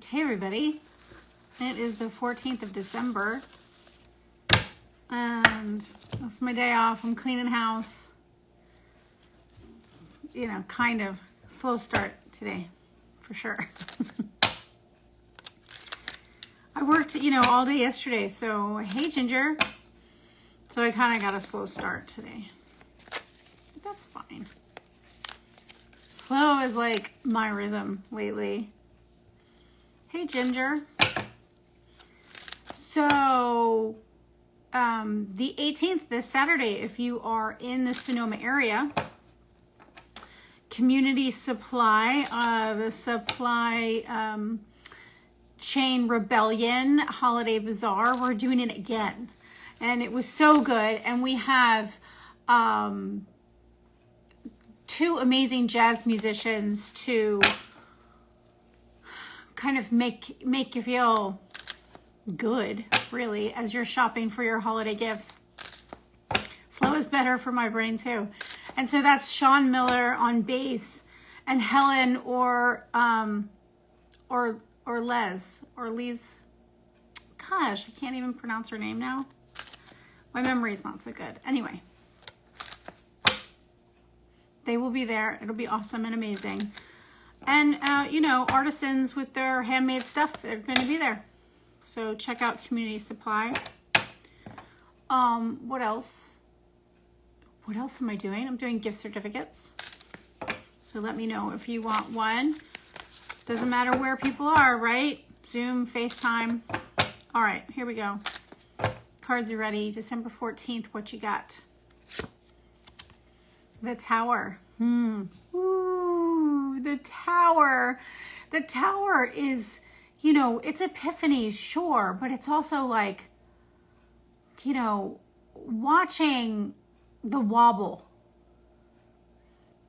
Hey everybody, it is the 14th of December and that's my day off. I'm cleaning house, kind of slow start today for sure. I worked, all day yesterday, so hey Ginger. So I kind of got a slow start today. But that's fine. Slow is like my rhythm lately. Hey Ginger. So the 18th, this Saturday, if you are in the Sonoma area, Community Supply, the Supply Chain Rebellion Holiday Bazaar, we're doing it again. And it was so good. And we have two amazing jazz musicians to kind of make you feel good, really, as you're shopping for your holiday gifts. Slow is better for my brain too. And so that's Sean Miller on bass and Helen or Lise. Gosh, I can't even pronounce her name now. My memory's not so good. Anyway, they will be there. It'll be awesome and amazing. And, artisans with their handmade stuff, they're going to be there. So check out Community Supply. What else? What else am I doing? I'm doing gift certificates. So let me know if you want one. Doesn't matter where people are, right? Zoom, FaceTime. All right, here we go. Cards are ready. December 14th, what you got? The Tower. Ooh, the Tower. The Tower is, it's epiphanies, sure, but it's also like, watching the wobble.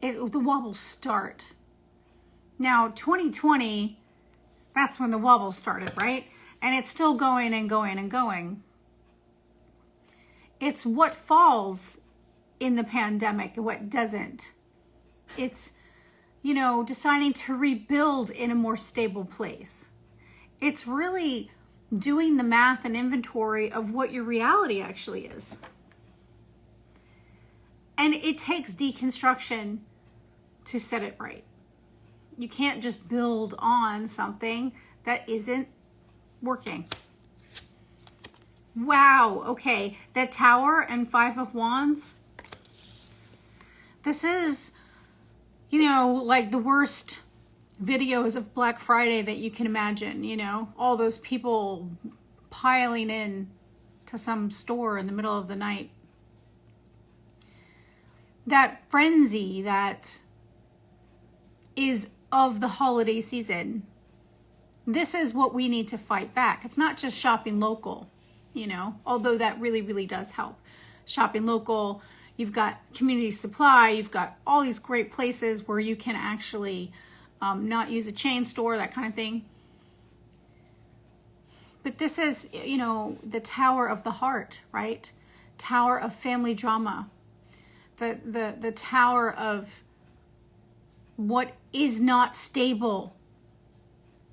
The wobble start. Now, 2020, that's when the wobble started, right? And it's still going and going and going. It's what falls in the pandemic and what doesn't. It's, deciding to rebuild in a more stable place. It's really doing the math and inventory of what your reality actually is. And it takes deconstruction to set it right. You can't just build on something that isn't working. Wow, okay. The Tower and Five of Wands. This is, like the worst videos of Black Friday that you can imagine, all those people piling in to some store in the middle of the night. That frenzy that is of the holiday season. This is what we need to fight back. It's not just shopping local, although that really, really does help. Shopping local, you've got Community Supply, you've got all these great places where you can actually not use a chain store, that kind of thing. But this is, the Tower of the Heart, right? Tower of family drama. The tower of what is not stable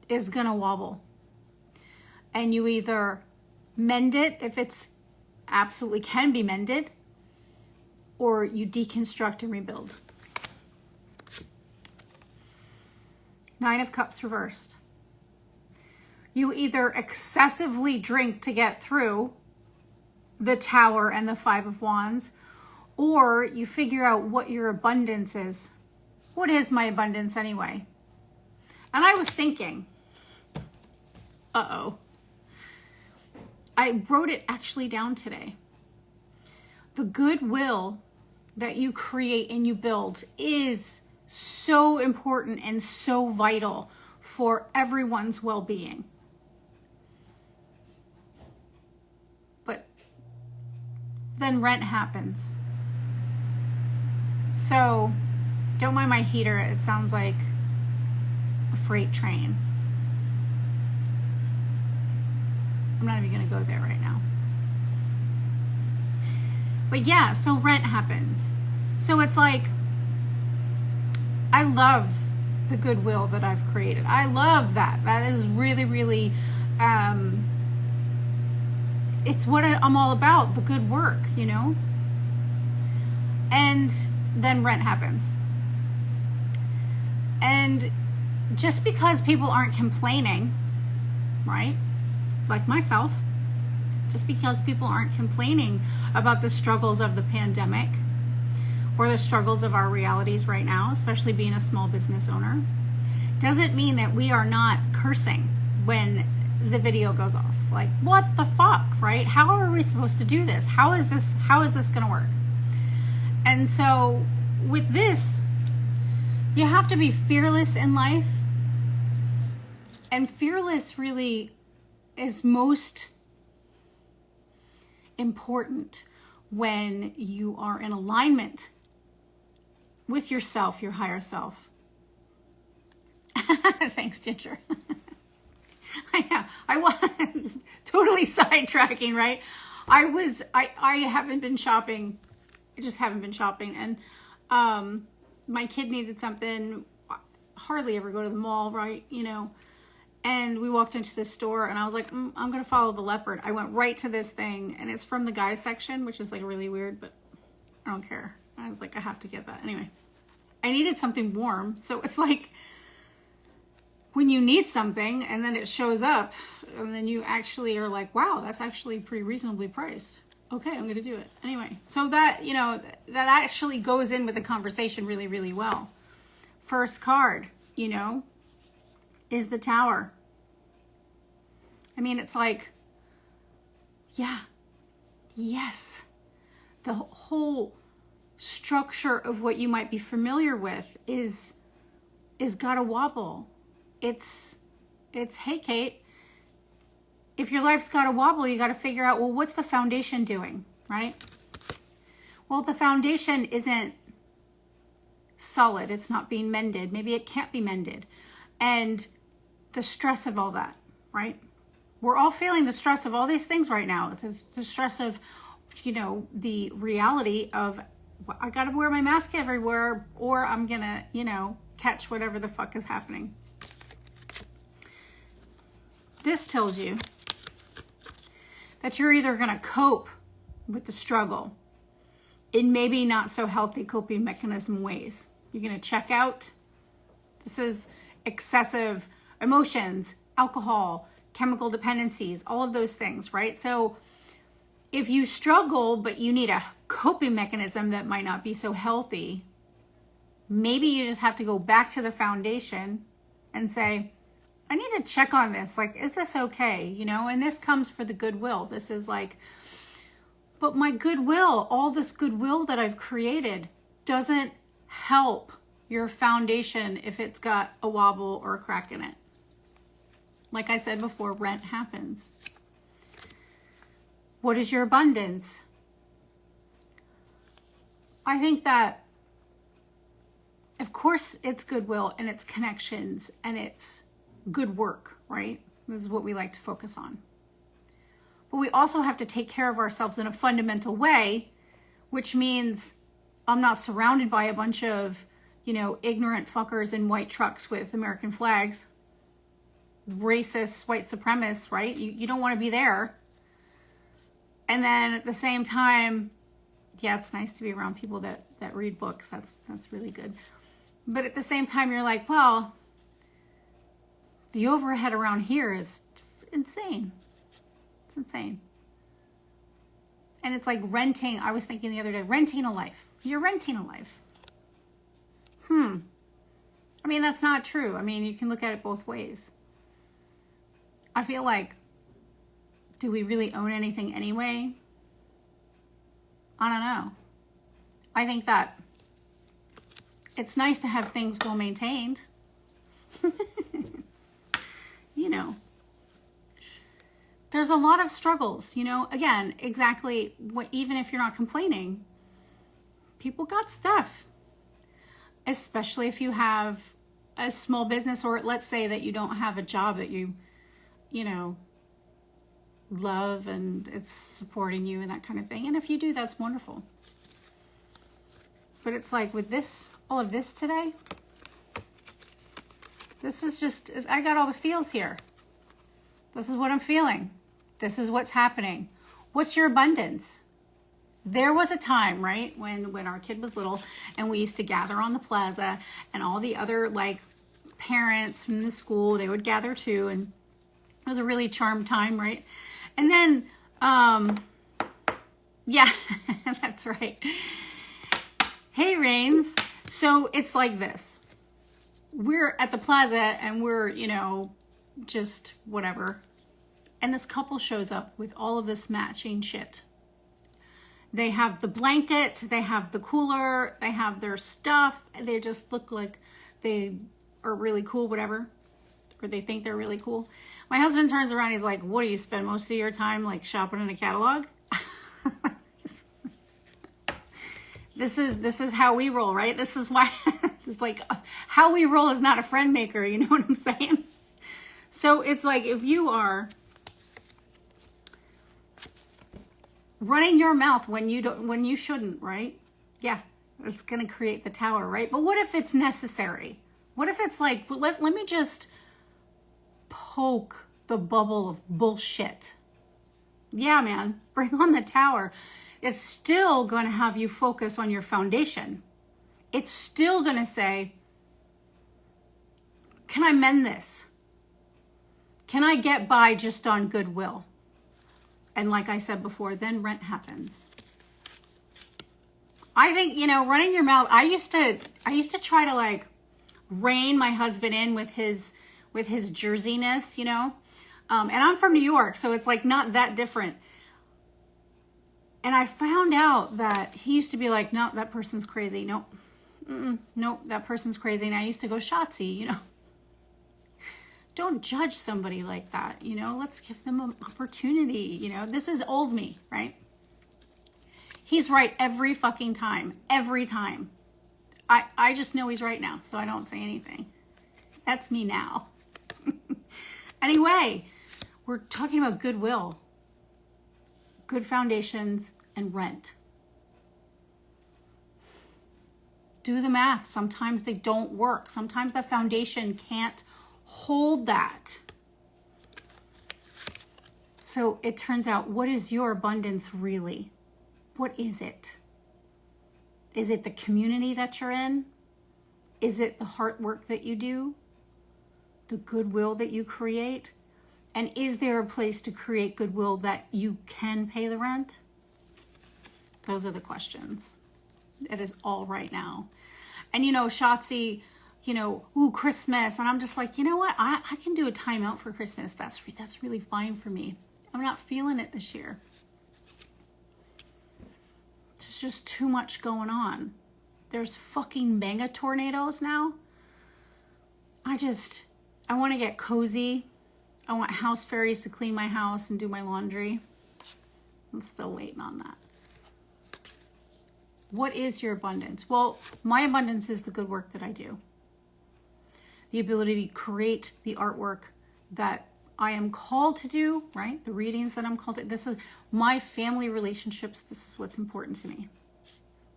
is gonna wobble. And you either mend it if it's absolutely can be mended, or you deconstruct and rebuild. Nine of Cups reversed. You either excessively drink to get through the Tower and the Five of Wands, or you figure out what your abundance is. What is my abundance anyway? And I was thinking, I wrote it actually down today. The goodwill that you create and you build is so important and so vital for everyone's well-being. But then rent happens. So don't mind my heater. It sounds like a freight train. I'm not even going to go there right now. But yeah, so rent happens. So it's like, I love the goodwill that I've created. I love that. That is really, really, it's what I'm all about, the good work, you know? And then rent happens. And just because people aren't complaining, right? Like myself, just because people aren't complaining about the struggles of the pandemic or the struggles of our realities right now, especially being a small business owner, doesn't mean that we are not cursing when the video goes off. Like, what the fuck, right? How are we supposed to do this? How is this going to work? And so with this, you have to be fearless in life. And fearless really is most important when you are in alignment with yourself, your higher self. Thanks, Ginger. I was totally sidetracking, right? I haven't been shopping. I just haven't been shopping. And my kid needed something. Hardly ever go to the mall, right? You know. And we walked into the store and I was like, I'm going to follow the leopard. I went right to this thing and it's from the guys section, which is like really weird, but I don't care. I was like, I have to get that. Anyway, I needed something warm. So it's like when you need something and then it shows up and then you actually are like, wow, that's actually pretty reasonably priced. Okay, I'm going to do it. Anyway, so that, you know, that actually goes in with the conversation really, really well. First card, you know, is the Tower. I mean, it's like, yeah, yes. The whole structure of what you might be familiar with is gotta wobble. It's hey, Kate, if your life's gotta wobble, you gotta figure out, well, what's the foundation doing, right? Well, the foundation isn't solid. It's not being mended. Maybe it can't be mended. And the stress of all that, right? We're all feeling the stress of all these things right now. The stress of, you know, the reality of, I got to wear my mask everywhere or I'm going to, you know, catch whatever the fuck is happening. This tells you that you're either going to cope with the struggle in maybe not so healthy coping mechanism ways. You're going to check out. This is excessive emotions, alcohol, chemical dependencies, all of those things, right? So if you struggle, but you need a coping mechanism that might not be so healthy, maybe you just have to go back to the foundation and say, I need to check on this. Like, is this okay? You know, and this comes for the goodwill. This is like, but my goodwill, all this goodwill that I've created doesn't help your foundation if it's got a wobble or a crack in it. Like I said before, rent happens. What is your abundance? I think that, of course, it's goodwill and it's connections and it's good work, right? This is what we like to focus on. But we also have to take care of ourselves in a fundamental way, which means I'm not surrounded by a bunch of, you know, ignorant fuckers in white trucks with American flags, racist white supremacists, right? You don't want to be there. And then at the same time, yeah, it's nice to be around people that read books. That's really good. But at the same time, you're like, well, the overhead around here is insane. It's insane. And it's like renting. I was thinking the other day, renting a life. You're renting a life. I mean, that's not true. I mean, you can look at it both ways. I feel like, do we really own anything anyway? I don't know. I think that it's nice to have things well maintained. You know, there's a lot of struggles, you know, again, exactly what, even if you're not complaining, people got stuff, especially if you have a small business, or let's say that you don't have a job that you know, love and it's supporting you and that kind of thing. And if you do, that's wonderful. But it's like with this, all of this today, This is just, I got all the feels here. This is what I'm feeling. This is what's happening. What's your abundance? There was a time, right, when our kid was little and we used to gather on the plaza, and all the other like parents from the school, they would gather too, and it was a really charmed time, right? And then, yeah, that's right. Hey, Rains. So it's like this. We're at the plaza and we're, you know, just whatever. And this couple shows up with all of this matching shit. They have the blanket, they have the cooler, they have their stuff. They just look like they are really cool, whatever. Or they think they're really cool. My husband turns around, he's like, what do you spend most of your time like shopping in a catalog? This is how we roll, right? This is why it's like how we roll is not a friend maker, you know what I'm saying? So it's like if you are running your mouth when you shouldn't, right? Yeah, it's gonna create the tower, right? But what if it's necessary? What if it's like, let me just poke the bubble of bullshit? Yeah, man, bring on the tower. It's still going to have you focus on your foundation. It's still going to say, can I mend this? Can I get by just on goodwill? And like I said before, then rent happens. I think, you know, running your mouth, I used to try to like rein my husband in with his jerseyness, you know? And I'm from New York, so it's like not that different. And I found out that he used to be like, no, that person's crazy. No, no, that person's crazy. And I used to go Shotzi, you know. Don't judge somebody like that, you know. Let's give them an opportunity, you know. This is old me, right? He's right every fucking time. Every time. I just know he's right now, so I don't say anything. That's me now. Anyway, we're talking about goodwill. Good foundations and rent. Do the math. Sometimes they don't work. Sometimes the foundation can't hold that. So it turns out, what is your abundance really? What is it? Is it the community that you're in? Is it the hard work that you do? The goodwill that you create? And is there a place to create goodwill that you can pay the rent? Those are the questions. It is all right now. And, you know, Shotzi, you know, ooh, Christmas. And I'm just like, you know what? I can do a timeout for Christmas. That's really fine for me. I'm not feeling it this year. There's just too much going on. There's fucking mega tornadoes now. I want to get cozy. I want house fairies to clean my house and do my laundry. I'm still waiting on that. What is your abundance? Well, my abundance is the good work that I do. The ability to create the artwork that I am called to do, right? The readings that I'm called to. This is my family relationships. This is what's important to me.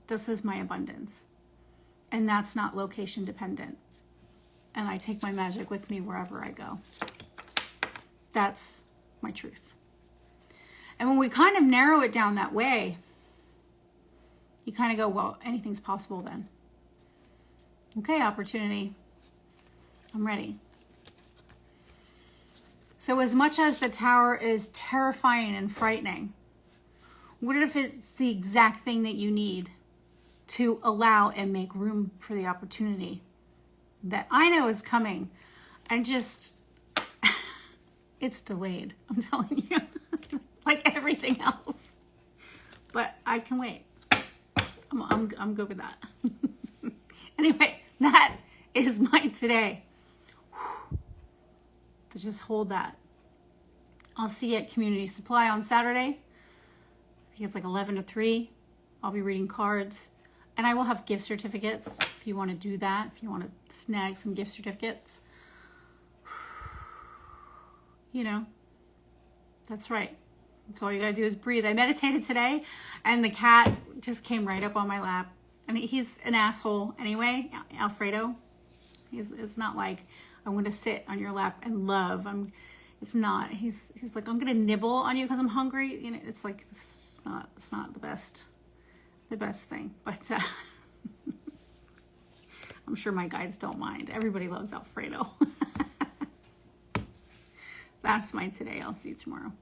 This is my abundance. And that's not location dependent. And I take my magic with me wherever I go. That's my truth. And when we kind of narrow it down that way, you kind of go, well, anything's possible then. Okay, opportunity. I'm ready. So as much as the tower is terrifying and frightening, what if it's the exact thing that you need to allow and make room for the opportunity that I know is coming? And just... it's delayed, I'm telling you. Like everything else. But I can wait. I'm good with that. Anyway, that is my today. To just hold that. I'll see you at Community Supply on Saturday. I think it's like 11 to 3. I'll be reading cards. And I will have gift certificates if you want to do that. If you want to snag some gift certificates. You know, that's right. So all you gotta do is breathe. I meditated today and the cat just came right up on my lap. I mean, he's an asshole anyway, Alfredo. It's not like I'm going to sit on your lap and love. It's not, he's like, I'm going to nibble on you because I'm hungry. You know, it's like, it's not the best thing, but, I'm sure my guides don't mind. Everybody loves Alfredo. That's my today. I'll see you tomorrow.